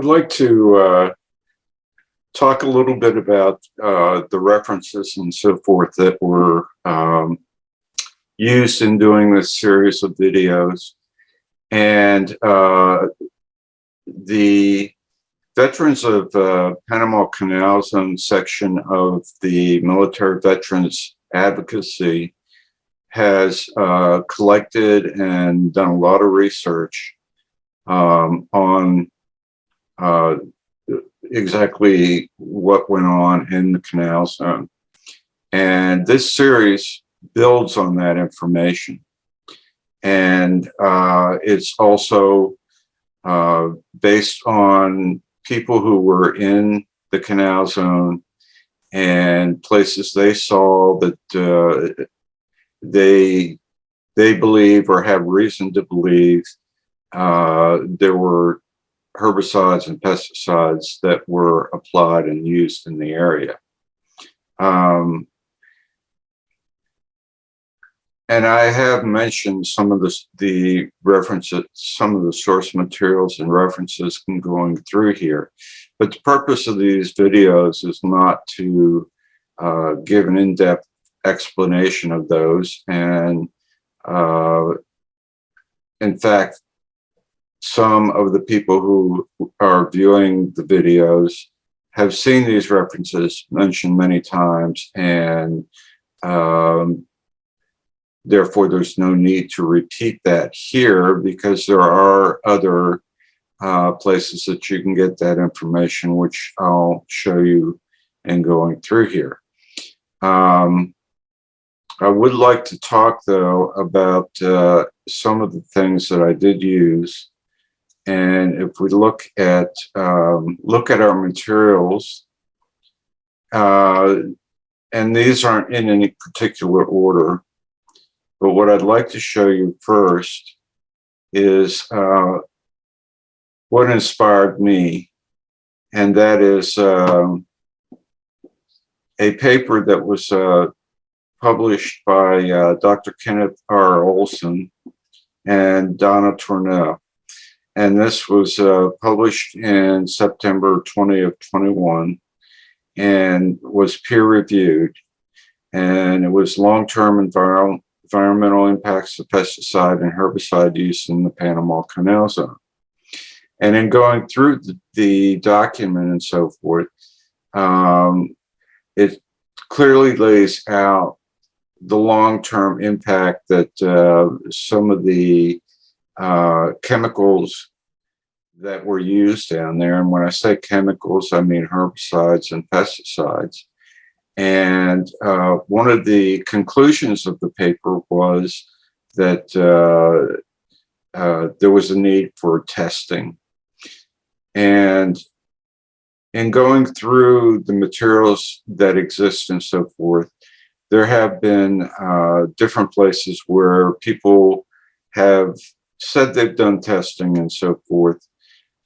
would like to talk a little bit about the references and so forth that were used in doing this series of videos. And the Veterans of Panama Canal Zone section of the Military-Veterans Advocacy has collected and done a lot of research on exactly what went on in the canal zone. And this series builds on that information. And it's also based on people who were in the canal zone and places they saw that they believe or have reason to believe there were herbicides and pesticides that were applied and used in the area. And I have mentioned some of the references, some of the source materials and references in going through here. But the purpose of these videos is not to give an in-depth explanation of those. And in fact, some of the people who are viewing the videos have seen these references mentioned many times, and therefore there's no need to repeat that here, because there are other places that you can get that information, which I'll show you in going through here. I would like to talk, though, about some of the things that I did use. And if we look at our materials, and these aren't in any particular order, but what I'd like to show you first is what inspired me, and that is a paper that was published by Dr. Kenneth R. Olson and Donna Tornell. And this was published in September 2021 and was peer-reviewed. And it was long-term environmental impacts of pesticide and herbicide use in the Panama Canal Zone. And in going through the document and so forth, it clearly lays out the long-term impact that some of the chemicals that were used down there. And when I say chemicals, I mean herbicides and pesticides. And one of the conclusions of the paper was that there was a need for testing. And in going through the materials that exist and so forth, there have been different places where people have said they've done testing and so forth.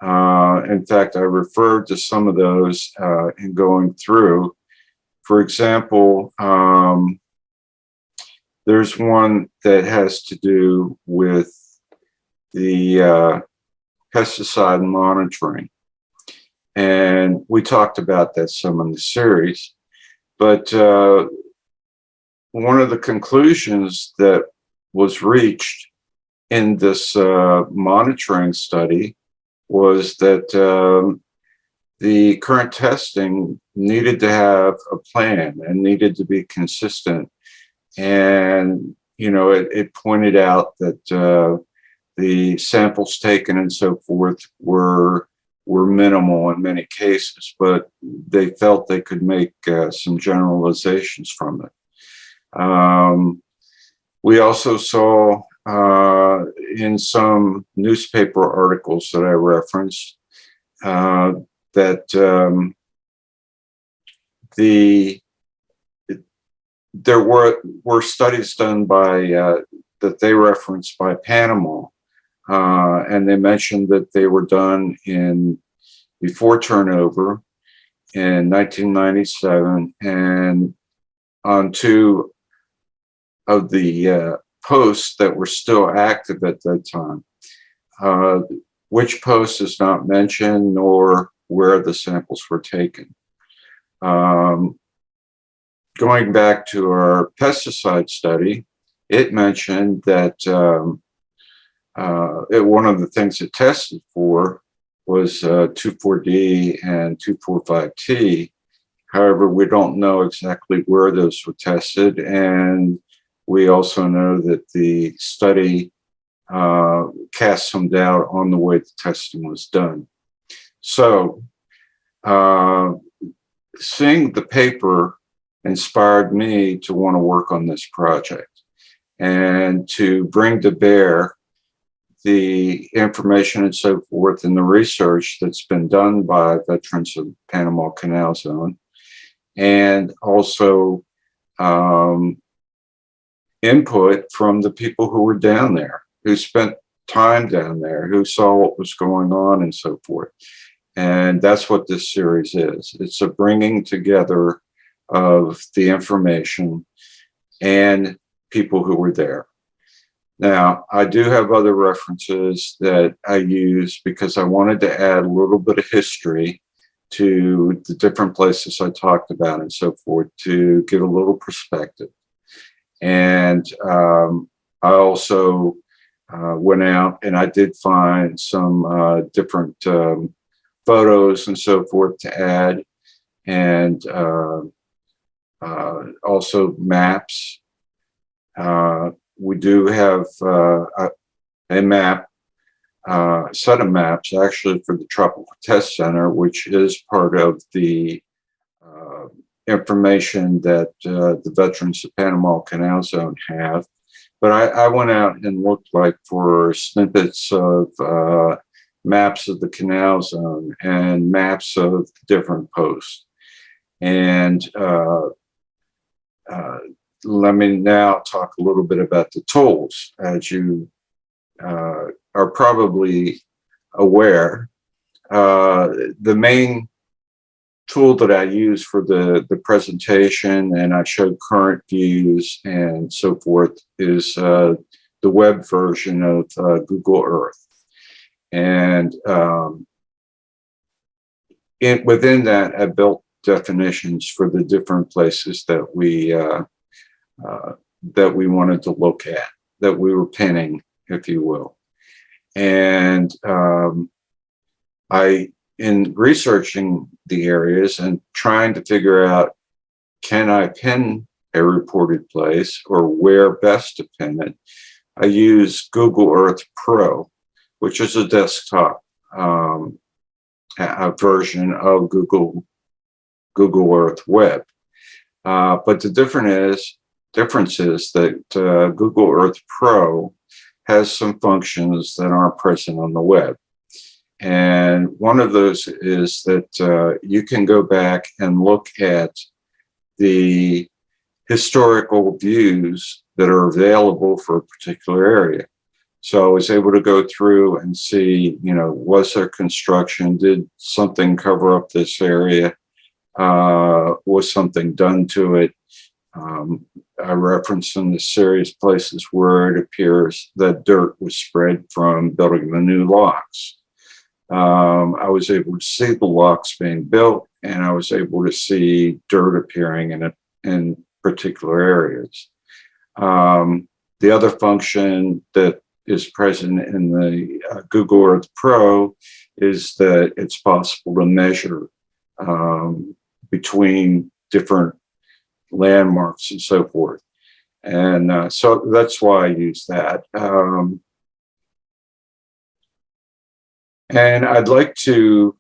In fact, I referred to some of those in going through. For example, there's one that has to do with the pesticide monitoring. And we talked about that some in the series. But one of the conclusions that was reached in this monitoring study was that the current testing needed to have a plan and needed to be consistent. And, you know, it pointed out that the samples taken and so forth were minimal in many cases, but they felt they could make some generalizations from it. We also saw in some newspaper articles that I referenced that there were studies done by that they referenced by Panama, and they mentioned that they were done before turnover in 1997, and on two of the posts that were still active at that time. which post is not mentioned nor where the samples were taken. Going back to our pesticide study, it mentioned that one of the things it tested for was 2,4-D and 2,4,5-T. However, we don't know exactly where those were tested, and we also know that the study cast some doubt on the way the testing was done. So, seeing the paper inspired me to want to work on this project and to bring to bear the information and so forth and the research that's been done by veterans of the Panama Canal Zone, and also input from the people who were down there, who spent time down there, who saw what was going on and so forth. And that's what this series is. It's a bringing together of the information and people who were there. Now, I do have other references that I use because I wanted to add a little bit of history to the different places I talked about and so forth to give a little perspective. And I also went out and I did find some different photos and so forth to add, and also maps. We do have a map, set of maps actually for the Tropical Test Center, which is part of the information that the veterans of Panama Canal Zone have. But I went out and looked for snippets of maps of the Canal Zone and maps of different posts. And let me now talk a little bit about the tools. As you are probably aware, the main tool that I use for the presentation, and I showed current views and so forth, is the web version of Google Earth. And within that, I built definitions for the different places that we wanted to look at, that we were pinning, if you will. And in researching the areas and trying to figure out, can I pin a reported place or where best to pin it, I use Google Earth Pro, which is a desktop a version of Google Earth Web. But the difference is that Google Earth Pro has some functions that aren't present on the web. And one of those is that you can go back and look at the historical views that are available for a particular area. So I was able to go through and see, was there construction? Did something cover up this area? Was something done to it? I referenced in the series places where it appears that dirt was spread from building the new locks. I was able to see the locks being built, and I was able to see dirt appearing in particular areas. The other function that is present in the Google Earth Pro is that it's possible to measure between different landmarks and so forth. And so that's why I use that. And I'd like to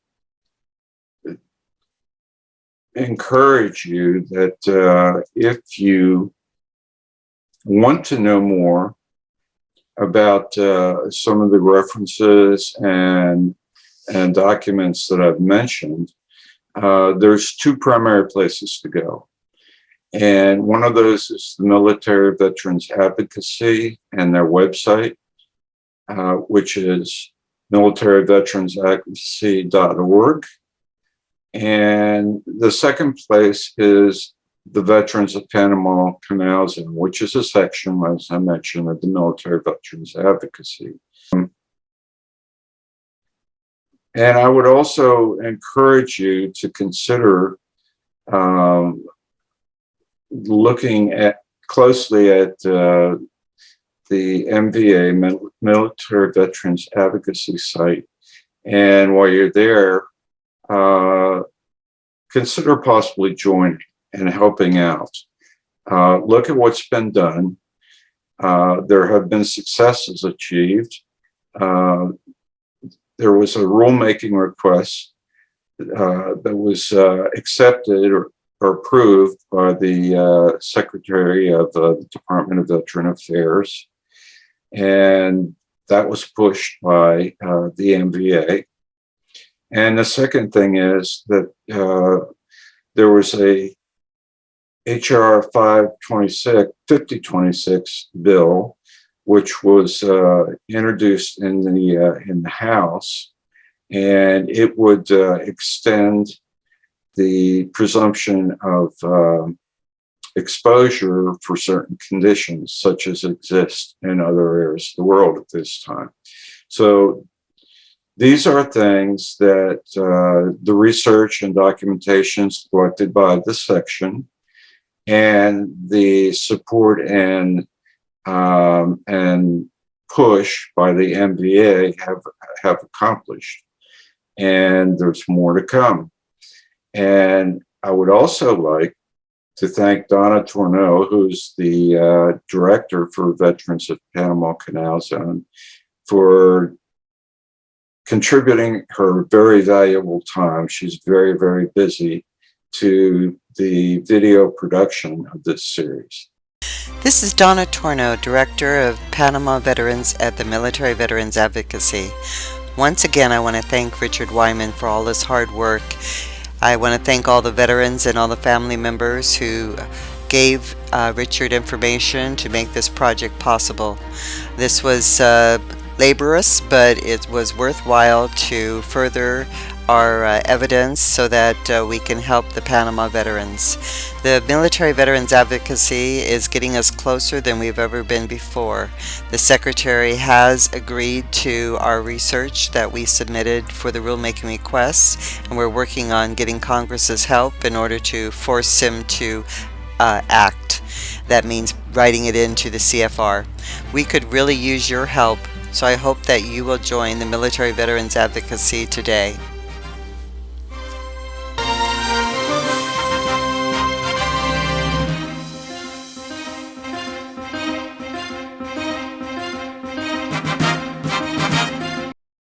encourage you that if you want to know more about some of the references and documents that I've mentioned, there's two primary places to go. And one of those is the Military-Veterans Advocacy and their website, which is military-veteransadvocacy.org. And the second place is the Veterans of Panama Canal Zone, which is a section, as I mentioned, of the Military Veterans Advocacy. And I would also encourage you to consider um, looking at closely at the MVA, Military Veterans Advocacy site. And while you're there, consider possibly joining and helping out. Look at what's been done. There have been successes achieved. There was a rulemaking request that was accepted or approved by the Secretary of the Department of Veteran Affairs, and that was pushed by the MVA. And the second thing is that there was a HR 5026 bill, which was introduced in the House, and it would extend the presumption of exposure for certain conditions, such as exist in other areas of the world at this time. So these are things that the research and documentations collected by this section and the support and push by the MVA have accomplished. And there's more to come. And I would also like to thank Donna Tourneau, who's the director for Veterans of Panama Canal Zone, for contributing her very valuable time. She's very, very busy to the video production of this series. This is Donna Tourneau, Director of Panama Veterans at the Military-Veterans Advocacy. Once again, I want to thank Richard Wyman for all his hard work. I want to thank all the veterans and all the family members who gave Richard information to make this project possible. This was laborious, but it was worthwhile to further our evidence so that we can help the Panama veterans. The Military Veterans Advocacy is getting us closer than we've ever been before. The Secretary has agreed to our research that we submitted for the rulemaking requests, and we're working on getting Congress's help in order to force him to act. That means writing it into the CFR. We could really use your help, so I hope that you will join the Military Veterans Advocacy today.